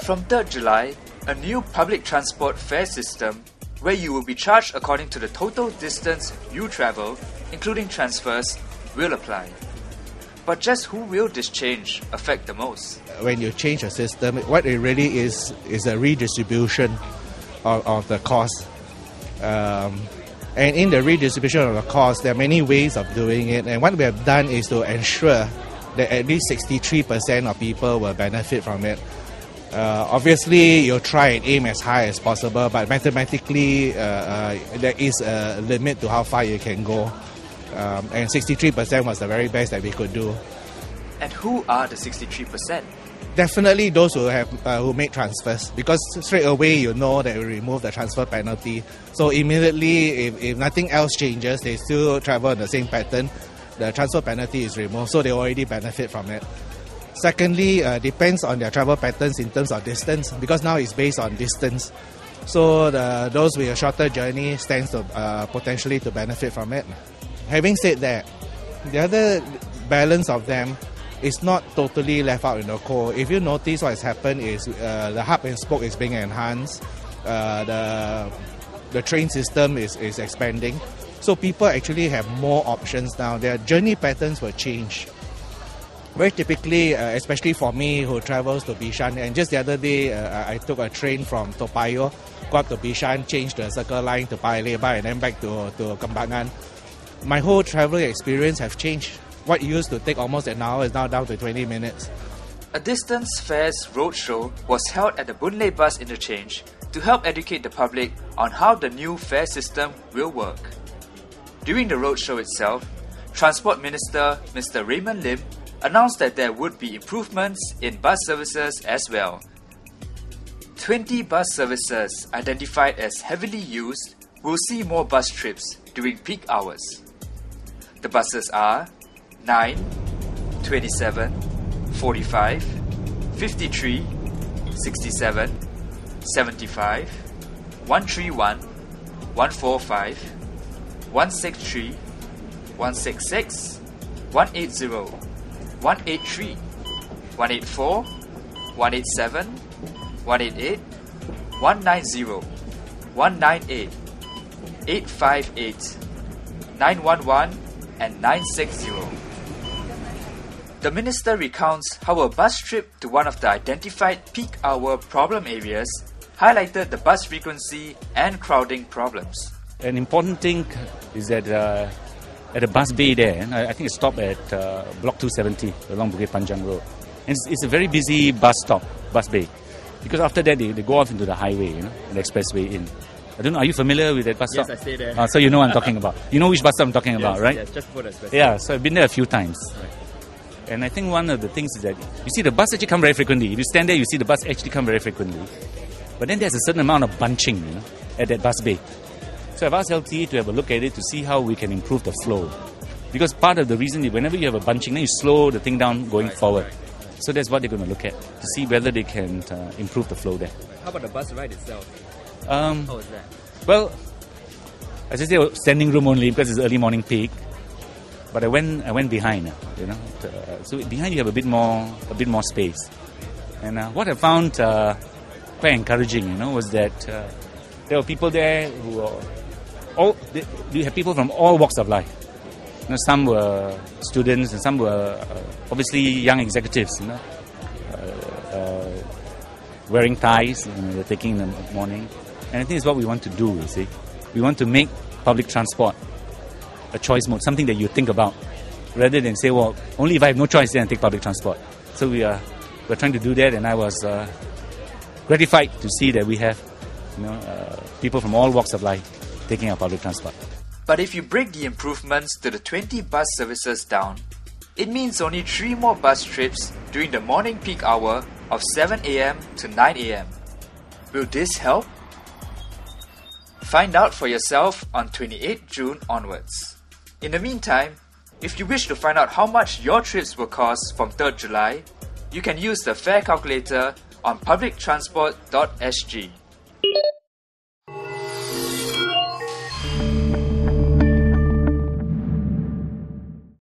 From 3rd July, a new public transport fare system where you will be charged according to the total distance you travel, including transfers, will apply. But just who will this change affect the most? When you change a system, what it really is a redistribution of the cost. And in the redistribution of the cost, there are many ways of doing it. And what we have done is to ensure that at least 63% of people will benefit from it. Obviously, you'll try and aim as high as possible, but mathematically, there is a limit to how far you can go. And 63% was the very best that we could do. And who are the 63%? Definitely those who make transfers, because straight away you know that we remove the transfer penalty. So immediately, if nothing else changes, they still travel in the same pattern, the transfer penalty is removed, so they already benefit from it. Secondly, depends on their travel patterns in terms of distance, because now it's based on distance. So those with a shorter journey stands to potentially to benefit from it. Having said that, the other balance of them is not totally left out in the cold. If you notice, what has happened is the hub and spoke is being enhanced, the train system is expanding, so people actually have more options now. Their journey patterns will change. Very typically, especially for me who travels to Bishan, and just the other day I took a train from Toa Payoh, go up to Bishan, change the Circle Line to Paya Lebar and then back to Kembangan. My whole travel experience have changed. What used to take almost an hour is now down to 20 minutes. A distance fares roadshow was held at the Boon Lay bus interchange to help educate the public on how the new fare system will work. During the roadshow itself, Transport Minister Mr. Raymond Lim announced that there would be improvements in bus services as well. 20 bus services identified as heavily used will see more bus trips during peak hours. The buses are 9, 27, 45, 53, 67, 75, 131, 145, 163, 166, 180, 183, 184, 187, 188, 190, 198, 858, 911 and 960. The minister recounts how a bus trip to one of the identified peak hour problem areas highlighted the bus frequency and crowding problems. An important thing is that at the bus bay there, I think it stopped at block 270 along Bukit Panjang Road. And it's a very busy bus bay, because after that they go off into the highway, the expressway in. I don't know, are you familiar with that bus stop? Yes, I stay there. So you know what I'm talking about. You know which bus stop I'm talking about, right? Yes, just before the expressway. Yeah, so I've been there a few times. Right. And I think one of the things is that you see the bus actually come very frequently. If you stand there, you see the bus actually come very frequently. But then there's a certain amount of bunching, at that bus bay. So I've asked LTE to have a look at it to see how we can improve the flow. Because part of the reason is whenever you have a bunching, then you slow the thing down going forward. So that's what they're going to look at, to see whether they can improve the flow there. How about the bus ride itself? How is that? Well, as I say, standing room only because it's early morning peak. But I went behind, so behind you have a bit more space. And what I found quite encouraging, was that there were people there who are you have people from all walks of life. Some were students and some were obviously young executives, wearing ties, they're taking in the morning. And I think it's what we want to do, you see. We want to make public transport a choice mode, something that you think about, rather than say, well, only if I have no choice then I take public transport. So we're trying to do that, and I was gratified to see that we have people from all walks of life taking our public transport. But if you break the improvements to the 20 bus services down, it means only 3 more bus trips during the morning peak hour of 7 AM to 9 AM. Will this help? Find out for yourself on 28 June onwards. In the meantime, if you wish to find out how much your trips will cost from 3rd July, you can use the fare calculator on publictransport.sg.